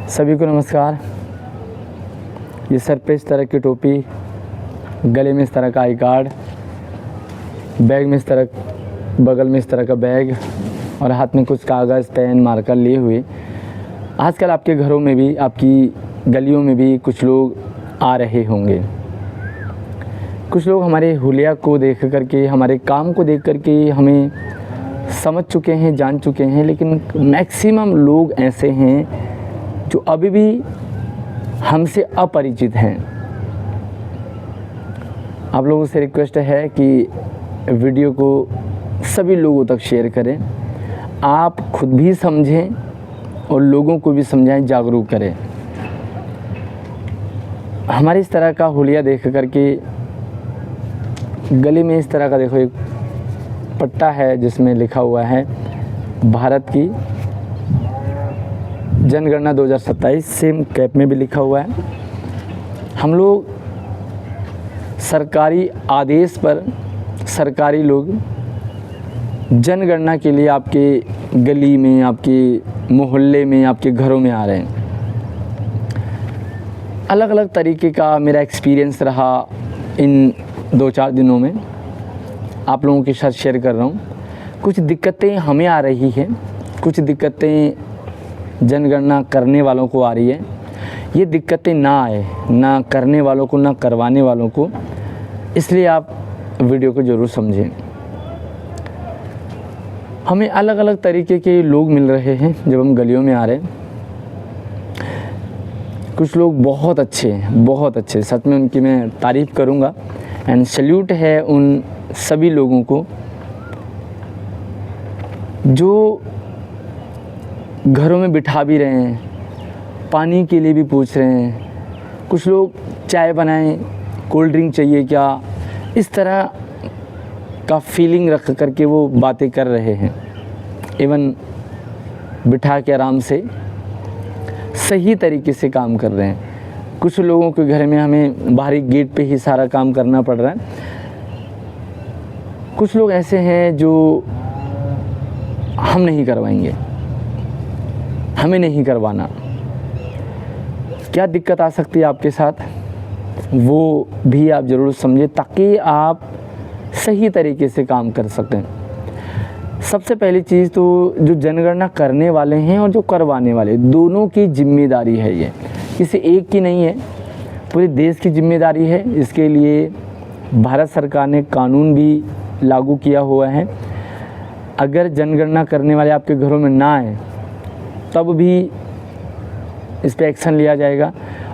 सभी को नमस्कार। ये सर पे इस तरह की टोपी, गले में इस तरह का आई कार्ड, बैग में इस तरह, बगल में इस तरह का बैग और हाथ में कुछ कागज़, पेन, मार्कर लिए हुए आजकल आपके घरों में भी, आपकी गलियों में भी कुछ लोग आ रहे होंगे। कुछ लोग हमारे हुलिया को देख करके, हमारे काम को देख करके हमें समझ चुके हैं, जान चुके हैं, लेकिन मैक्सिमम लोग ऐसे हैं जो अभी भी हमसे अपरिचित हैं। आप लोगों से रिक्वेस्ट है कि वीडियो को सभी लोगों तक शेयर करें। आप खुद भी समझें और लोगों को भी समझाएं, जागरूक करें। हमारे इस तरह का हुलिया देख करके गले में इस तरह का देखो एक पट्टा है जिसमें लिखा हुआ है भारत की जनगणना 2027, सेम कैप में भी लिखा हुआ है। हम लोग सरकारी आदेश पर, सरकारी लोग जनगणना के लिए आपके गली में, आपके मोहल्ले में, आपके घरों में आ रहे हैं। अलग अलग तरीके का मेरा एक्सपीरियंस रहा इन 2-4 दिनों में, आप लोगों के साथ शेयर कर रहा हूँ। कुछ दिक्कतें हमें आ रही हैं, कुछ दिक्कतें जनगणना करने वालों को आ रही है। ये दिक्कतें ना आए, ना करने वालों को, ना करवाने वालों को, इसलिए आप वीडियो को ज़रूर समझें। हमें अलग अलग तरीके के लोग मिल रहे हैं जब हम गलियों में आ रहे हैं। कुछ लोग बहुत अच्छे हैं, बहुत अच्छे, सच में उनकी मैं तारीफ़ करूँगा एंड सैल्यूट है उन सभी लोगों को जो घरों में बिठा भी रहे हैं, पानी के लिए भी पूछ रहे हैं। कुछ लोग चाय बनाएं, कोल्ड ड्रिंक चाहिए क्या, इस तरह का फीलिंग रख करके वो बातें कर रहे हैं। इवन बिठा के आराम से सही तरीके से काम कर रहे हैं। कुछ लोगों के घर में हमें बाहरी गेट पे ही सारा काम करना पड़ रहा है। कुछ लोग ऐसे हैं जो हम नहीं करवाएंगे, हमें नहीं करवाना। क्या दिक्कत आ सकती है आपके साथ, वो भी आप ज़रूर समझें ताकि आप सही तरीके से काम कर सकें। सबसे पहली चीज़ तो जो जनगणना करने वाले हैं और जो करवाने वाले, दोनों की जिम्मेदारी है। ये किसी एक की नहीं है, पूरे देश की जिम्मेदारी है। इसके लिए भारत सरकार ने कानून भी लागू किया हुआ है। अगर जनगणना करने वाले आपके घरों में ना आए तब भी इस पे एक्शन लिया जाएगा,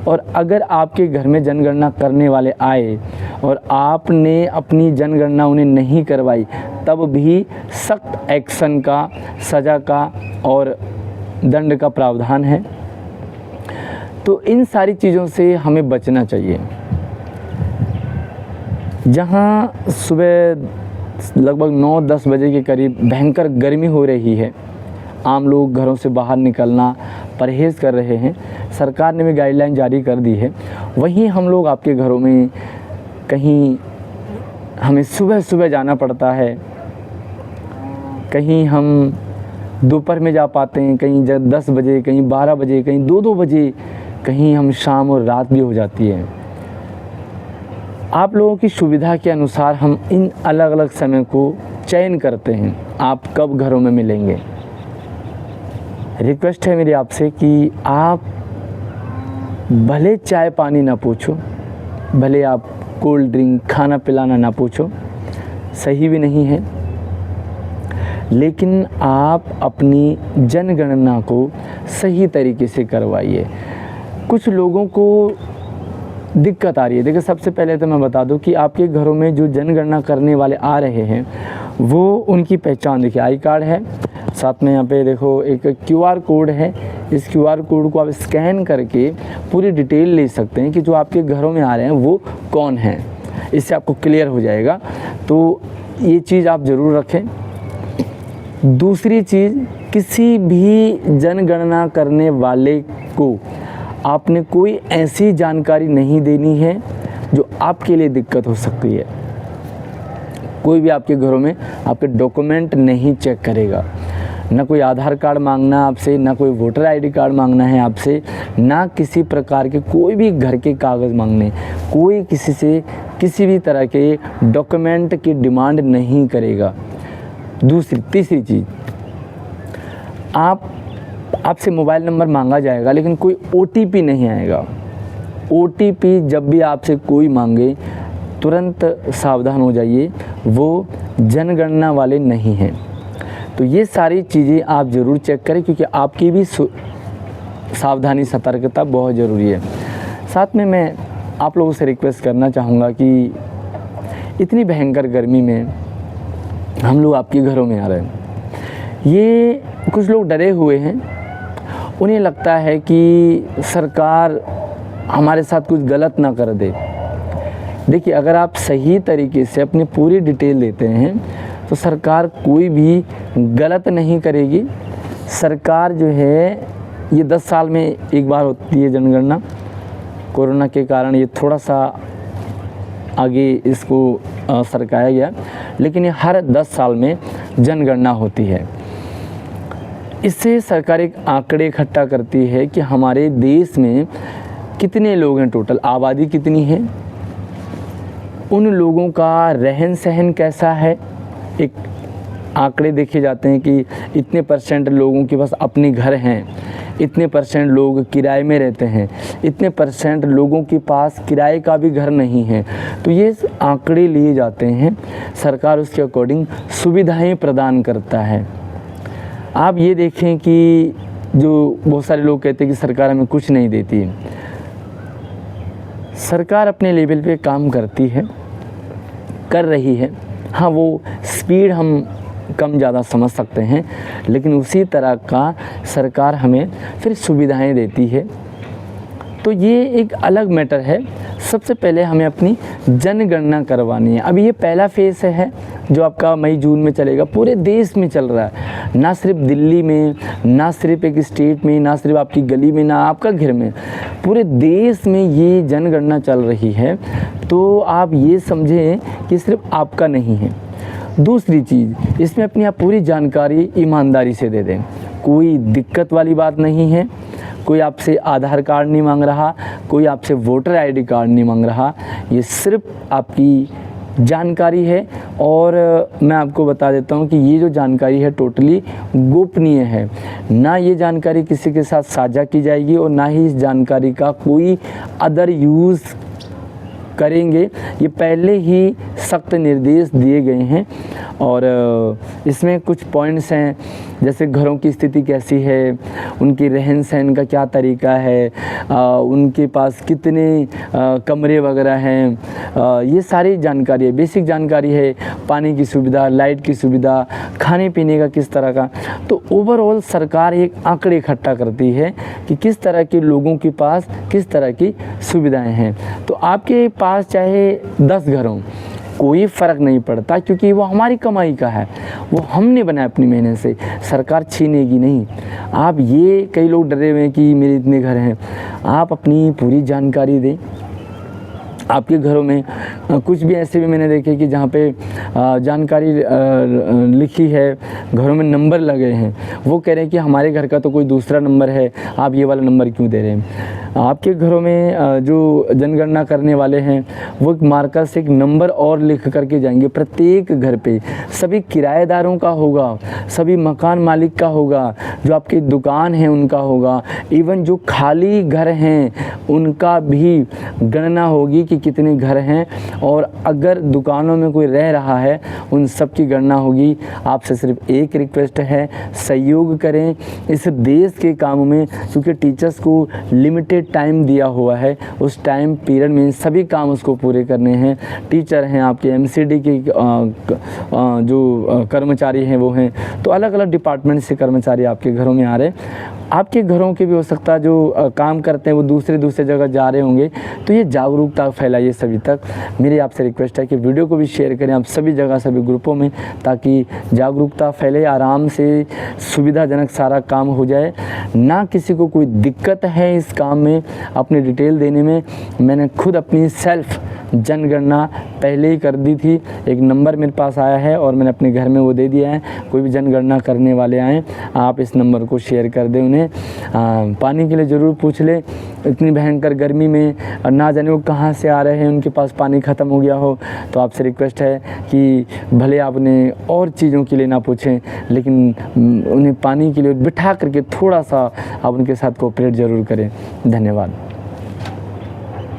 और अगर आपके घर में जनगणना करने वाले आए और आपने अपनी जनगणना उन्हें नहीं करवाई तब भी सख्त एक्शन का, सज़ा का और दंड का प्रावधान है। तो इन सारी चीज़ों से हमें बचना चाहिए। जहाँ सुबह लगभग 9-10 बजे के करीब भयंकर गर्मी हो रही है, आम लोग घरों से बाहर निकलना परहेज़ कर रहे हैं, सरकार ने भी गाइडलाइन जारी कर दी है। वहीं हम लोग आपके घरों में कहीं हमें सुबह सुबह जाना पड़ता है, कहीं हम दोपहर में जा पाते हैं, कहीं 10 बजे, कहीं 12 बजे, कहीं 2-2 बजे, कहीं हम शाम और रात भी हो जाती है। आप लोगों की सुविधा के अनुसार हम इन अलग अलग समय को चयन करते हैं, आप कब घरों में मिलेंगे। रिक्वेस्ट है मेरी आपसे कि आप भले चाय पानी ना पूछो, भले आप कोल्ड ड्रिंक, खाना पिलाना ना पूछो, सही भी नहीं है, लेकिन आप अपनी जनगणना को सही तरीके से करवाइए। कुछ लोगों को दिक्कत आ रही है। देखिए, सबसे पहले तो मैं बता दूं कि आपके घरों में जो जनगणना करने वाले आ रहे हैं वो, उनकी पहचान देखिए, आई कार्ड है, साथ में यहाँ पे देखो एक QR कोड है। इस QR कोड को आप स्कैन करके पूरी डिटेल ले सकते हैं कि जो आपके घरों में आ रहे हैं वो कौन हैं। इससे आपको क्लियर हो जाएगा। तो ये चीज़ आप ज़रूर रखें। दूसरी चीज़, किसी भी जनगणना करने वाले को आपने कोई ऐसी जानकारी नहीं देनी है जो आपके लिए दिक्कत हो सकती है। कोई भी आपके घरों में आपके डॉक्यूमेंट नहीं चेक करेगा, ना कोई आधार कार्ड मांगना आपसे, ना कोई वोटर आईडी कार्ड मांगना है आपसे, ना किसी प्रकार के कोई भी घर के कागज़ मांगने, कोई किसी से किसी भी तरह के डॉक्यूमेंट की डिमांड नहीं करेगा। तीसरी चीज़, आपसे मोबाइल नंबर मांगा जाएगा लेकिन कोई OTP नहीं आएगा। OTP जब भी आपसे कोई मांगे तुरंत सावधान हो जाइए, वो जनगणना वाले नहीं हैं। तो ये सारी चीज़ें आप ज़रूर चेक करें, क्योंकि आपकी भी सावधानी सतर्कता बहुत ज़रूरी है। साथ में मैं आप लोगों से रिक्वेस्ट करना चाहूँगा कि इतनी भयंकर गर्मी में हम लोग आपके घरों में आ रहे हैं, ये कुछ लोग डरे हुए हैं, उन्हें लगता है कि सरकार हमारे साथ कुछ गलत ना कर दे। देखिए, अगर आप सही तरीके से अपनी पूरी डिटेल देते हैं तो सरकार कोई भी गलत नहीं करेगी। सरकार जो है ये 10 साल में एक बार होती है जनगणना, कोरोना के कारण ये थोड़ा सा आगे इसको सरकाया गया, लेकिन ये हर 10 साल में जनगणना होती है। इससे सरकार एक आंकड़े इकट्ठा करती है कि हमारे देश में कितने लोग हैं, टोटल आबादी कितनी है, उन लोगों का रहन सहन कैसा है। एक आंकड़े देखे जाते हैं कि इतने % लोगों के पास अपने घर हैं, इतने % लोग किराए में रहते हैं, इतने % लोगों के पास किराए का भी घर नहीं है। तो ये आंकड़े लिए जाते हैं, सरकार उसके अकॉर्डिंग सुविधाएं प्रदान करता है। आप ये देखें कि जो बहुत सारे लोग कहते हैं कि सरकार हमें कुछ नहीं देती, सरकार अपने लेवल पे काम करती है, कर रही है। हाँ, वो स्पीड हम कम ज़्यादा समझ सकते हैं, लेकिन उसी तरह का सरकार हमें फिर सुविधाएं देती है। तो ये एक अलग मैटर है। सबसे पहले हमें अपनी जनगणना करवानी है। अभी ये पहला फेज़ है जो आपका मई जून में चलेगा, पूरे देश में चल रहा है, ना सिर्फ दिल्ली में, ना सिर्फ एक स्टेट में, ना सिर्फ आपकी गली में, ना आपका घर में, पूरे देश में ये जनगणना चल रही है। तो आप ये समझें कि सिर्फ आपका नहीं है। दूसरी चीज़, इसमें अपनी आप पूरी जानकारी ईमानदारी से दे दें, कोई दिक्कत वाली बात नहीं है। कोई आपसे आधार कार्ड नहीं मांग रहा, कोई आपसे वोटर आईडी कार्ड नहीं मांग रहा, ये सिर्फ आपकी जानकारी है। और मैं आपको बता देता हूँ कि ये जो जानकारी है टोटली गोपनीय है, ना ये जानकारी किसी के साथ साझा की जाएगी और ना ही इस जानकारी का कोई अदर यूज़ करेंगे। ये पहले ही सख्त निर्देश दिए गए हैं। और इसमें कुछ पॉइंट्स हैं, जैसे घरों की स्थिति कैसी है, उनकी रहन सहन का क्या तरीका है, उनके पास कितने कमरे वगैरह हैं, ये सारी जानकारी है, बेसिक जानकारी है। पानी की सुविधा, लाइट की सुविधा, खाने पीने का किस तरह का। तो ओवरऑल सरकार एक आंकड़े इकट्ठा करती है कि किस तरह के लोगों के पास किस तरह की सुविधाएं हैं। तो आपके पास चाहे 10 घर हों, कोई फ़र्क नहीं पड़ता, क्योंकि वो हमारी कमाई का है, वो हमने बनाया अपनी मेहनत से, सरकार छीनेगी नहीं। आप ये, कई लोग डरे हुए हैं कि मेरे इतने घर हैं, आप अपनी पूरी जानकारी दें। आपके घरों में कुछ भी ऐसे भी मैंने देखे कि जहाँ पे जानकारी लिखी है, घरों में नंबर लगे हैं, वो कह रहे हैं कि हमारे घर का तो कोई दूसरा नंबर है, आप ये वाला नंबर क्यों दे रहे हैं। आपके घरों में जो जनगणना करने वाले हैं वो एक मार्कर से एक नंबर और लिख करके जाएंगे। प्रत्येक घर पे सभी किराएदारों का होगा, सभी मकान मालिक का होगा, जो आपकी दुकान है उनका होगा, इवन जो खाली घर हैं उनका भी गणना होगी कि कितने घर हैं। और अगर दुकानों में कोई रह रहा है उन सब की गणना होगी। आपसे सिर्फ एक रिक्वेस्ट है, सहयोग करें इस देश के कामों में, क्योंकि टीचर्स को लिमिटेड टाइम दिया हुआ है, उस टाइम पीरियड में सभी काम उसको पूरे करने हैं। टीचर हैं आपके, MCD के जो कर्मचारी हैं वो हैं, तो अलग अलग डिपार्टमेंट से कर्मचारी आपके घरों में आ रहे हैं। आपके घरों के भी हो सकता है जो काम करते हैं वो दूसरे जगह जा रहे होंगे। तो ये जागरूकता फैलाइए सभी तक। मेरी आपसे रिक्वेस्ट है कि वीडियो को भी शेयर करें आप सभी जगह, सभी ग्रुपों में, ताकि जागरूकता फैले, आराम से सुविधाजनक सारा काम हो जाए, ना किसी को कोई दिक्कत है इस काम में अपनी डिटेल देने में। मैंने खुद अपनी सेल्फ जनगणना पहले ही कर दी थी, एक नंबर मेरे पास आया है और मैंने अपने घर में वो दे दिया है। कोई भी जनगणना करने वाले आएँ, आप इस नंबर को शेयर कर दें उन्हें। पानी के लिए ज़रूर पूछ ले, इतनी भयंकर गर्मी में ना जाने वो कहाँ से आ रहे हैं, उनके पास पानी ख़त्म हो गया हो। तो आपसे रिक्वेस्ट है कि भले आप उन्हें और चीज़ों के लिए ना पूछें, लेकिन उन्हें पानी के लिए बिठा करके थोड़ा सा आप उनके साथ कोऑपरेट ज़रूर करें। धन्यवाद।